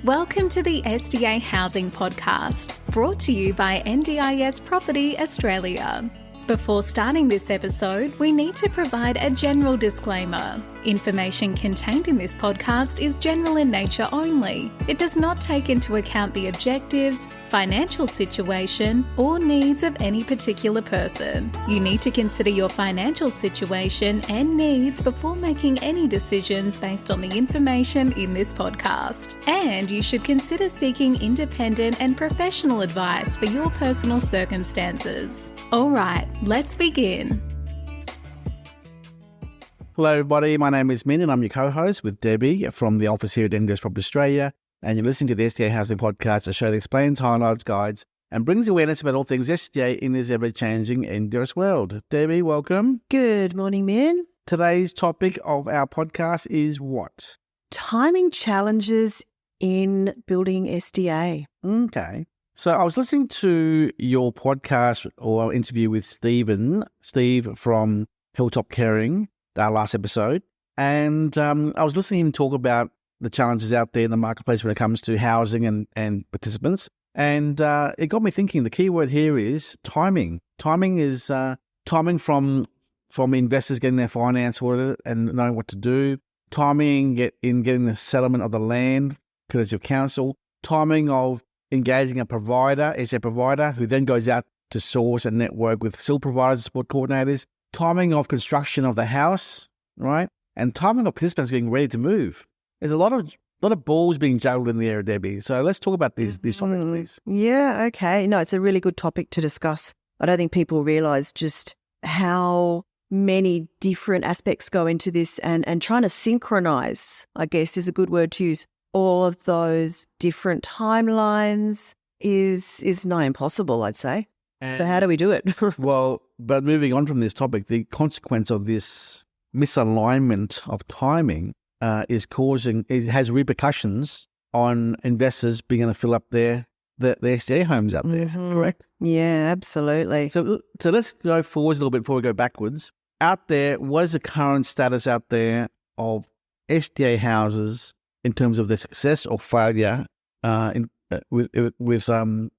Welcome to the SDA Housing Podcast, brought to you by NDIS Property Australia. Before starting this episode, we need to provide a general disclaimer. Information contained in this podcast is general in nature only. It does not take into account the objectives, financial situation, or needs of any particular person. You need to consider your financial situation and needs before making any decisions based on the information in this podcast. And you should consider seeking independent and professional advice for your personal circumstances. All right, let's begin. Hello everybody, my name is Min and I'm your co-host with Debbie from the office here at NDIS Property Australia, and you're listening to the SDA Housing Podcast, a show that explains, highlights, guides and brings awareness about all things SDA in this ever-changing NDIS world. Debbie, welcome. Good morning, Min. Today's topic of our podcast is what? Timing challenges in building SDA. Okay. So I was listening to your podcast or interview with Steve from Hilltop Caring, our last episode, and I was listening to him talk about the challenges out there in the marketplace when it comes to housing and participants, and it got me thinking. The key word here is timing. Timing is timing from investors getting their finance audited and knowing what to do. Timing in getting the settlement of the land, courtesy of council. Timing of engaging a provider, SDA provider, who then goes out to source and network with facility providers and support coordinators. Timing of construction of the house, right? And timing of participants getting ready to move. There's a lot of balls being juggled in the air, Debbie. So let's talk about these topics, please. Yeah, okay. No, it's a really good topic to discuss. I don't think people realise just how many different aspects go into this, and trying to synchronise, I guess is a good word to use, all of those different timelines is nigh impossible, I'd say. So how do we do it? Well, but moving on from this topic, the consequence of this misalignment of timing has repercussions on investors being able to fill up their SDA homes out there, correct? Yeah, absolutely. So let's go forwards a little bit before we go backwards. Out there, what is the current status out there of SDA houses in terms of their success or failure with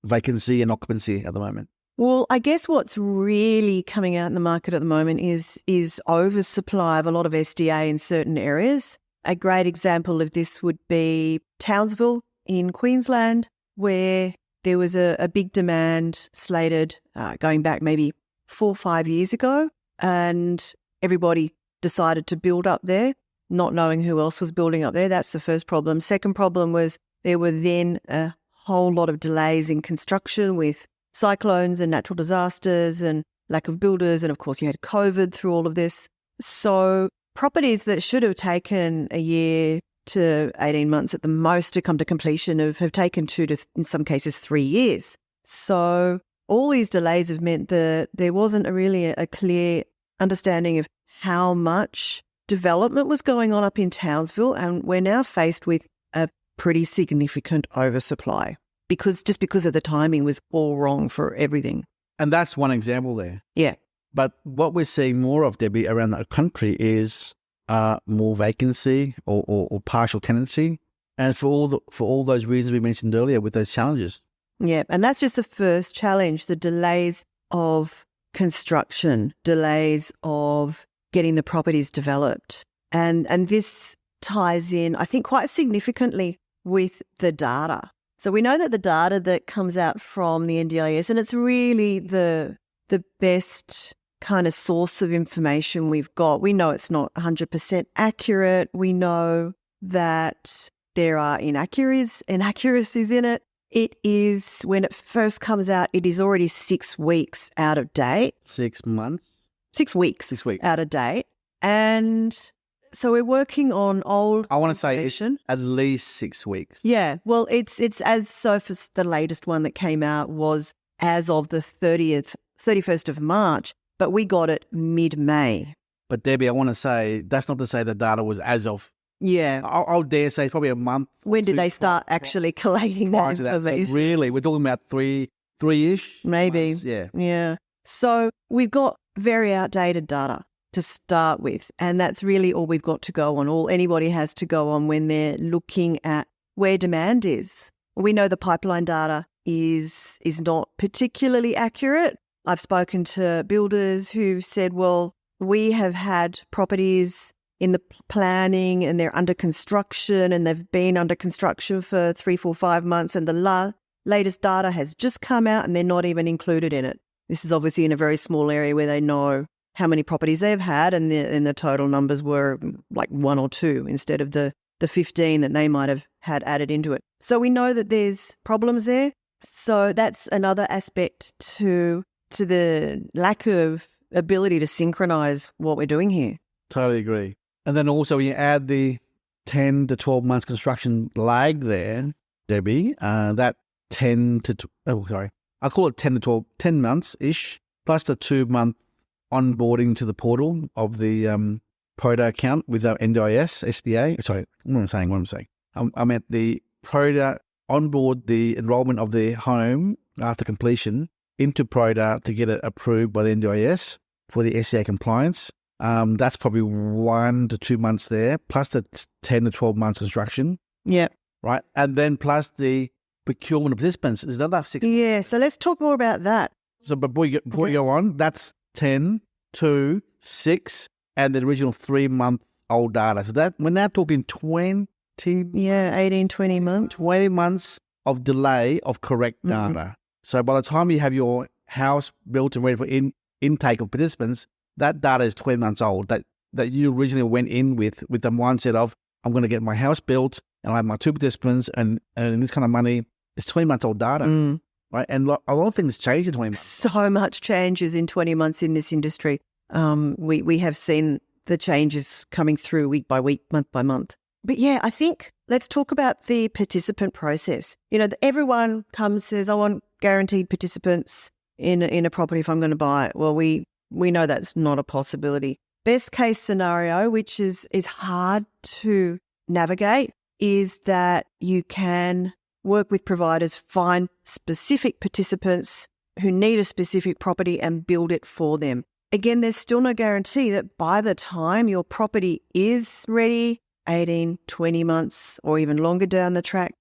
vacancy and occupancy at the moment? Well, I guess what's really coming out in the market at the moment is oversupply of a lot of SDA in certain areas. A great example of this would be Townsville in Queensland, where there was a big demand slated going back maybe 4 or 5 years ago, and everybody decided to build up there, not knowing who else was building up there. That's the first problem. Second problem was there were then a whole lot of delays in construction with cyclones and natural disasters and lack of builders. And of course, you had COVID through all of this. So properties that should have taken a year to 18 months at the most to come to completion have taken 2 to, in some cases, 3 years. So all these delays have meant that there wasn't really a clear understanding of how much development was going on up in Townsville. And we're now faced with a pretty significant oversupply because of the timing was all wrong for everything. And that's one example there. Yeah. But what we're seeing more of, Debbie, around the country is more vacancy or partial tenancy, and for all those reasons we mentioned earlier with those challenges. Yeah, and that's just the first challenge, the delays of construction, delays of getting the properties developed. And this ties in, I think, quite significantly with the data. So we know that the data that comes out from the NDIS, and it's really the best kind of source of information we've got. We know it's not 100% accurate. We know that there are inaccuracies in it. It is, when it first comes out, it is already 6 weeks out of date. 6 months? 6 weeks. 6 weeks. Out of date. And so we're working on old I want to say it's at least 6 weeks. Yeah. Well, it's as Sophus, the latest one that came out was as of the 31st of March, but we got it mid-May. But Debbie, I want to say that's not to say the data was as of. Yeah. I'll dare say it's probably a month. When did they start actually collating that information? So really, we're talking about three-ish maybe. months. Yeah. Yeah. So we've got very outdated data to start with, and that's really all we've got to go on. All anybody has to go on when they're looking at where demand is. We know the pipeline data is not particularly accurate. I've spoken to builders who've said, well, we have had properties in the planning and they're under construction and they've been under construction for 3, 4, 5 months and the latest data has just come out and they're not even included in it. This is obviously in a very small area where they know how many properties they've had and the total numbers were like 1 or 2 instead of the 15 that they might have had added into it. So we know that there's problems there. So that's another aspect to the lack of ability to synchronise what we're doing here. Totally agree. And then also when you add the 10 to 12 months construction lag there, Debbie, that I call it 10 to 12, 10 months-ish, plus the 2-month onboarding to the portal of the Proda account with our NDIS, SDA. Sorry, what am I saying? I meant the Proda onboard the enrolment of the home after completion into Proda to get it approved by the NDIS for the SDA compliance. That's probably 1 to 2 months there, plus the 10 to 12 months construction. Yeah. Right. And then plus the procurement of participants is another 6 months. Yeah. So let's talk more about that. So before you go on, that's 10, 2, 6, and the original 3-month-old data. So that when they're talking 20 18, 20 months. 20 months of delay of correct data. So by the time you have your house built and ready for intake of participants, that data is 20 months old that you originally went in with the mindset of, I'm going to get my house built and I have my 2 participants and this kind of money. It's 20 months old data, right? And a lot of things change in 20 months. So much changes in 20 months in this industry. We have seen the changes coming through week by week, month by month. But yeah, I think let's talk about the participant process. You know, everyone comes, says, I want guaranteed participants in a property if I'm going to buy it. Well, we know that's not a possibility. Best case scenario, which is hard to navigate, is that you can work with providers, find specific participants who need a specific property and build it for them. Again, there's still no guarantee that by the time your property is ready, 18, 20 months or even longer down the track,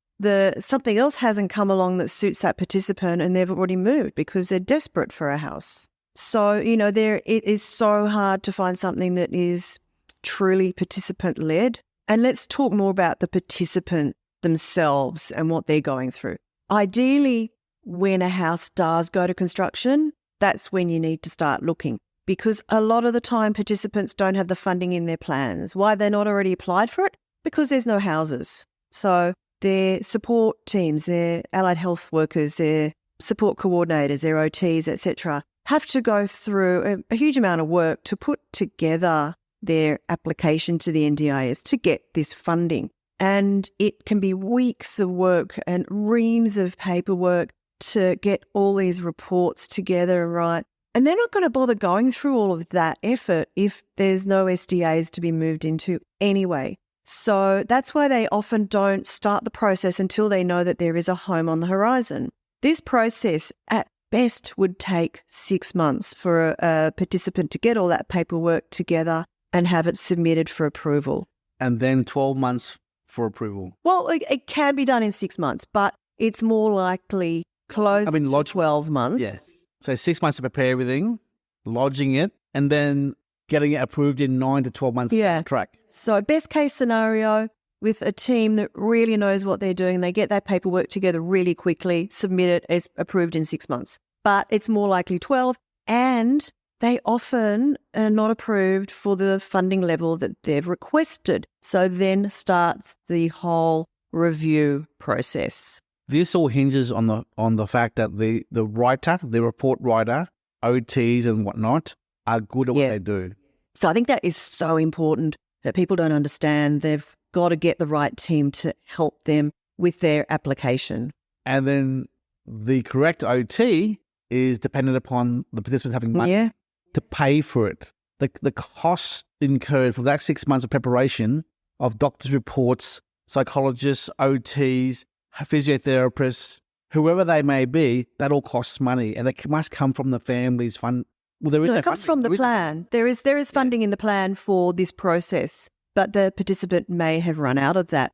something else hasn't come along that suits that participant and they've already moved because they're desperate for a house. So, you know, it is so hard to find something that is truly participant-led. And let's talk more about the participant themselves and what they're going through. Ideally, when a house does go to construction, that's when you need to start looking, because a lot of the time participants don't have the funding in their plans. Why they're not already applied for it? Because there's no houses. So their support teams, their allied health workers, their support coordinators, their OTs, etc., have to go through a huge amount of work to put together their application to the NDIS to get this funding. And it can be weeks of work and reams of paperwork to get all these reports together, right? And they're not going to bother going through all of that effort if there's no SDAs to be moved into anyway. So that's why they often don't start the process until they know that there is a home on the horizon. This process at best would take 6 months for a participant to get all that paperwork together and have it submitted for approval. And then 12 months for approval. Well, it can be done in 6 months, but it's more likely close to 12 months. Yeah. So 6 months to prepare everything, lodging it, and then getting it approved in 9 to 12 months track. So best case scenario, with a team that really knows what they're doing, they get that paperwork together really quickly, submit it as approved in 6 months. But it's more likely 12, and they often are not approved for the funding level that they've requested. So then starts the whole review process. This all hinges on the fact that the writer, the report writer, OTs and whatnot, are good at what they do. So I think that is so important that people don't understand. They've got to get the right team to help them with their application. And then the correct OT is dependent upon the participants having money to pay for it. The costs incurred for that 6 months of preparation of doctors' reports, psychologists, OTs, physiotherapists, whoever they may be, that all costs money, and it must come from the family's fund. Well, it comes from the plan. There is funding in the plan for this process, but the participant may have run out of that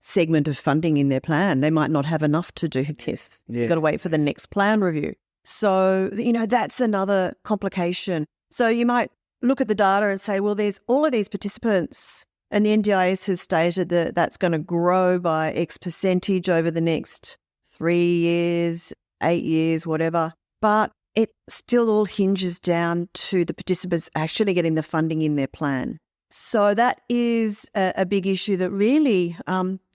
segment of funding in their plan. They might not have enough to do this. Yeah. You've got to wait for the next plan review. So, that's another complication. So you might look at the data and say, well, there's all of these participants and the NDIS has stated that that's going to grow by X percentage over the next 3 years, 8 years, whatever. But it still all hinges down to the participants actually getting the funding in their plan. So that is a big issue that really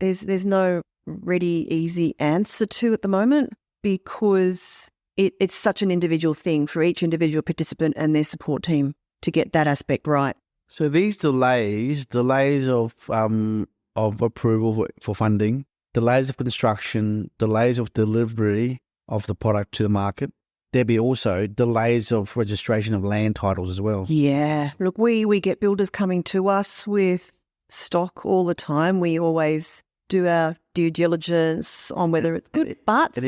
there's no ready, easy answer to at the moment, because it's such an individual thing for each individual participant and their support team to get that aspect right. So these delays of approval for funding, delays of construction, delays of delivery of the product to the market, there'd be also delays of registration of land titles as well. Yeah. Look, we get builders coming to us with stock all the time. We always do our due diligence on whether it's good. But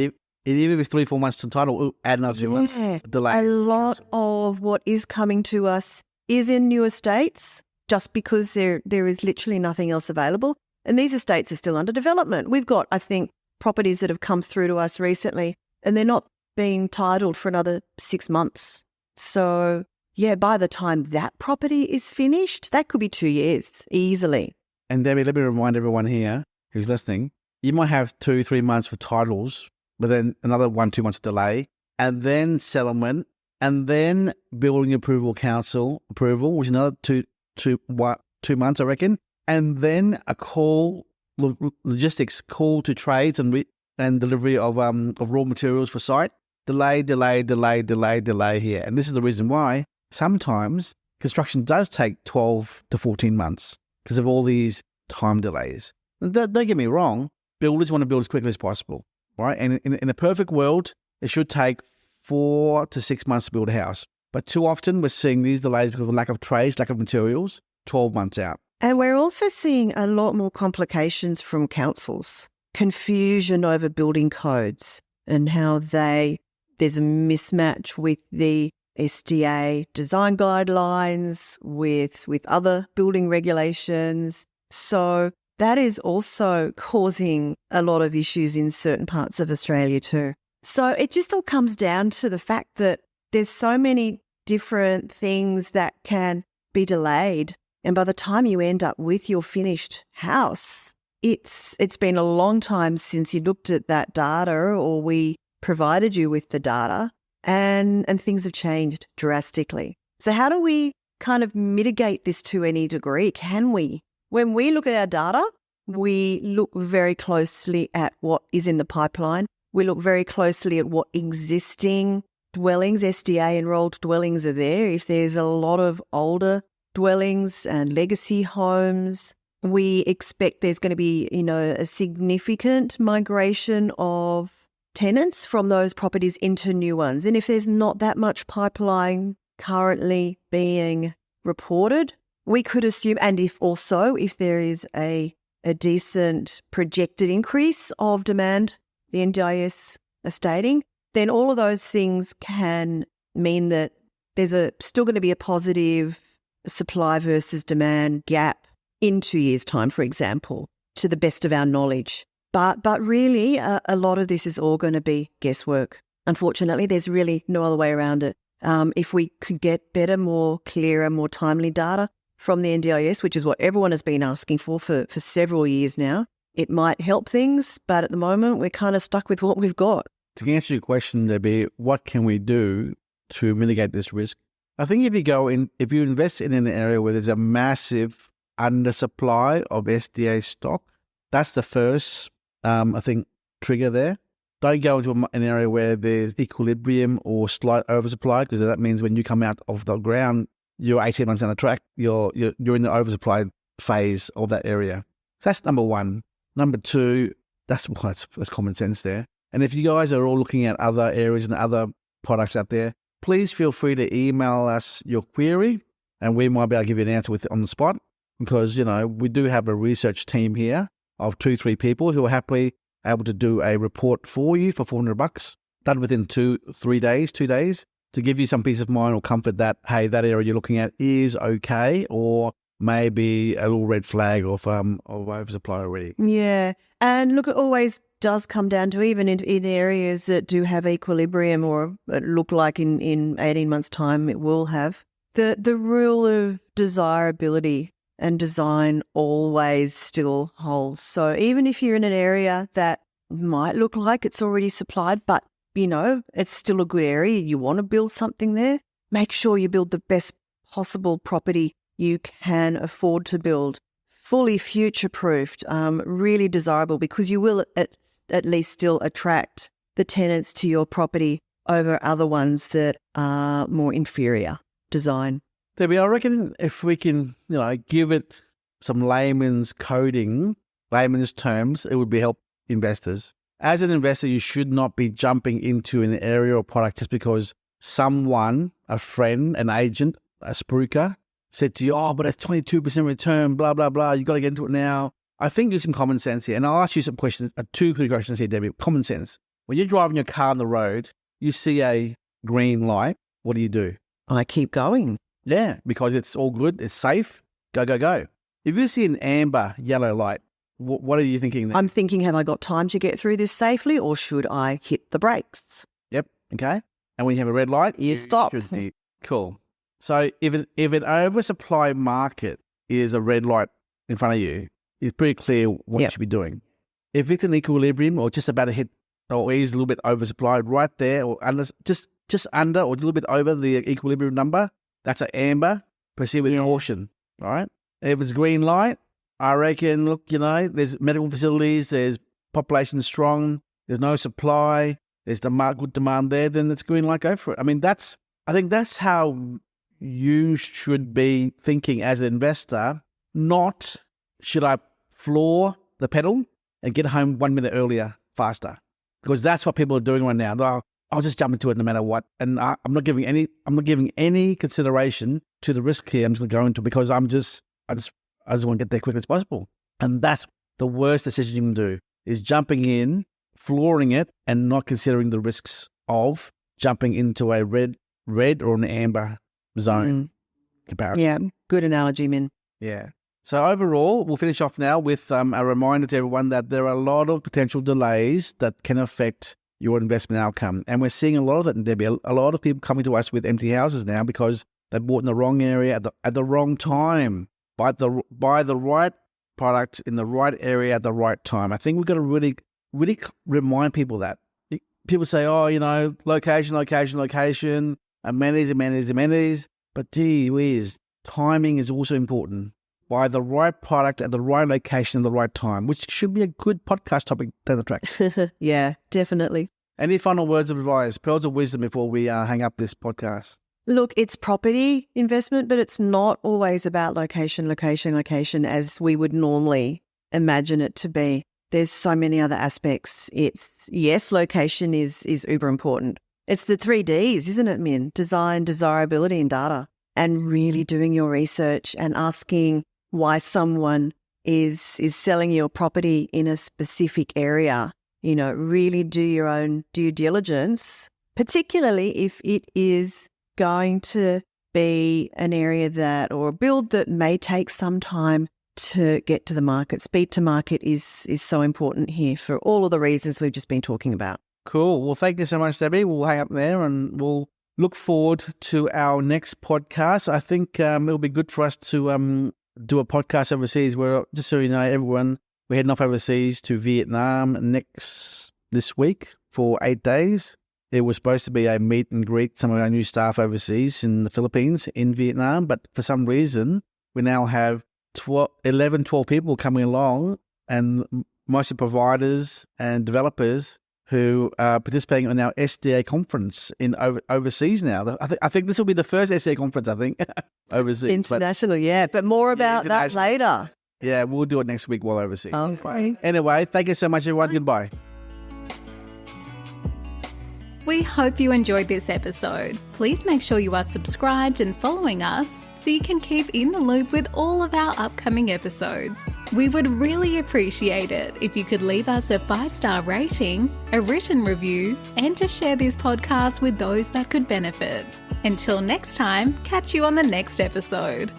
even with 3-4 months to title, add another 2 months. Delays. A lot of what is coming to us is in new estates, just because there is literally nothing else available. And these estates are still under development. We've got, I think, properties that have come through to us recently, and they're not being titled for another 6 months. So, yeah, by the time that property is finished, that could be 2 years easily. And Debbie, let me remind everyone here who's listening, you might have 2-3 months for titles, but then another 1-2 months delay, and then settlement, and then building approval council approval, which is another two months, I reckon, and then a logistics call to trades and delivery of raw materials for site. Delay here. And this is the reason why sometimes construction does take 12 to 14 months because of all these time delays. Don't get me wrong, builders want to build as quickly as possible, right? And in a perfect world, it should take 4 to 6 months to build a house. But too often we're seeing these delays because of lack of trades, lack of materials, 12 months out. And we're also seeing a lot more complications from councils, confusion over building codes and how there's a mismatch with the SDA design guidelines, with other building regulations. So that is also causing a lot of issues in certain parts of Australia too. So it just all comes down to the fact that there's so many different things that can be delayed. And by the time you end up with your finished house, it's been a long time since you looked at that data or we provided you with the data, and things have changed drastically. So how do we kind of mitigate this to any degree? Can we? When we look at our data, we look very closely at what is in the pipeline. We look very closely at what existing dwellings, SDA enrolled dwellings are there. If there's a lot of older dwellings and legacy homes, we expect there's going to be, a significant migration of tenants from those properties into new ones. And if there's not that much pipeline currently being reported, we could assume, and if there is a decent projected increase of demand, the NDIS are stating, then all of those things can mean that there's still going to be a positive supply versus demand gap in 2 years' time, for example, to the best of our knowledge. But really, a lot of this is all going to be guesswork. Unfortunately, there's really no other way around it. If we could get better, more clearer, more timely data from the NDIS, which is what everyone has been asking for several years now, it might help things. But at the moment, we're kind of stuck with what we've got. To answer your question, Debbie, what can we do to mitigate this risk? I think if you invest in an area where there's a massive undersupply of SDA stock, that's the first, trigger there. Don't go into an area where there's equilibrium or slight oversupply, because that means when you come out of the ground, you're 18 months down the track, you're in the oversupply phase of that area. So that's number one. Number two, that's common sense there. And if you guys are all looking at other areas and other products out there, please feel free to email us your query and we might be able to give you an answer on the spot, because, we do have a research team here of 2-3 people who are happily able to do a report for you for $400, done within 2 days, to give you some peace of mind or comfort that, hey, that area you're looking at is okay, or may be a little red flag of oversupply already. Yeah. And look, it always does come down to, even in areas that do have equilibrium, or look like in 18 months' time it will have, the rule of desirability and design always still holds. So even if you're in an area that might look like it's already supplied, but, it's still a good area, you want to build something there, make sure you build the best possible property you can afford to build, fully future-proofed, really desirable, because you will at least still attract the tenants to your property over other ones that are more inferior design. Debbie, I reckon if we can, give it some layman's coding, layman's terms, it would be help investors. As an investor, you should not be jumping into an area or product just because someone, a friend, an agent, a spruiker, said to you, oh, but it's 22% return, blah, blah, blah, you got to get into it now. I think there's some common sense here. And I'll ask you some questions, two quick questions here, Debbie. Common sense. When you're driving your car on the road, you see a green light, what do? I keep going. Yeah, because it's all good, it's safe, go, go, go. If you see an amber yellow light, what are you thinking then? I'm thinking, have I got time to get through this safely, or should I hit the brakes? Yep, okay. And when you have a red light, you stop. Cool. So if an oversupply market is a red light in front of you, it's pretty clear what you should be doing. If it's an equilibrium or just about to hit, or is a little bit oversupplied right there, or under, just under or a little bit over the equilibrium number, that's an amber. Proceed with caution, all right? If it's green light, I reckon, look, there's medical facilities, there's population strong, there's no supply, there's good demand there, then it's green light, go for it. I think that's how you should be thinking as an investor, not should I floor the pedal and get home 1 minute earlier, faster? Because that's what people are doing right now. I'll just jump into it no matter what. And I'm not giving any consideration to the risk here. I'm just going to go into it because I just want to get there quickly as possible. And that's the worst decision you can do, is jumping in, flooring it, and not considering the risks of jumping into a red or an amber zone comparison. Yeah, good analogy, Min. Yeah. So overall, we'll finish off now with a reminder to everyone that there are a lot of potential delays that can affect your investment outcome. And we're seeing a lot of that, Debbie. A lot of people coming to us with empty houses now because they bought in the wrong area at the wrong time. Buy the right product in the right area at the right time. I think we've got to really, really remind people that. People say, location, amenities. But gee whiz, timing is also important. Buy the right product at the right location at the right time, which should be a good podcast topic down the track. Yeah, definitely. Any final words of advice, pearls of wisdom before we hang up this podcast? Look, it's property investment, but it's not always about location as we would normally imagine it to be. There's so many other aspects. Location is uber important. It's the 3 Ds, isn't it, Min? Design, desirability, and data. And really doing your research and asking why someone is selling your property in a specific area. Really do your own due diligence, particularly if it is going to be an area or a build that may take some time to get to the market. Speed to market is so important here for all of the reasons we've just been talking about. Cool. Well, thank you so much, Debbie. We'll hang up there and we'll look forward to our next podcast. I think it'll be good for us to do a podcast overseas. Just so you know, everyone, we're heading off overseas to Vietnam this week for 8 days. It was supposed to be a meet and greet some of our new staff overseas in the Philippines, in Vietnam, but for some reason, we now have 12 people coming along, and mostly providers and developers who are participating in our SDA conference in overseas now. I think this will be the first SDA conference, overseas. International, but more about that later. Yeah, we'll do it next week while overseas. Okay. Anyway, thank you so much, everyone. Goodbye. We hope you enjoyed this episode. Please make sure you are subscribed and following us so you can keep in the loop with all of our upcoming episodes. We would really appreciate it if you could leave us a 5-star rating, a written review, and to share this podcast with those that could benefit. Until next time, catch you on the next episode.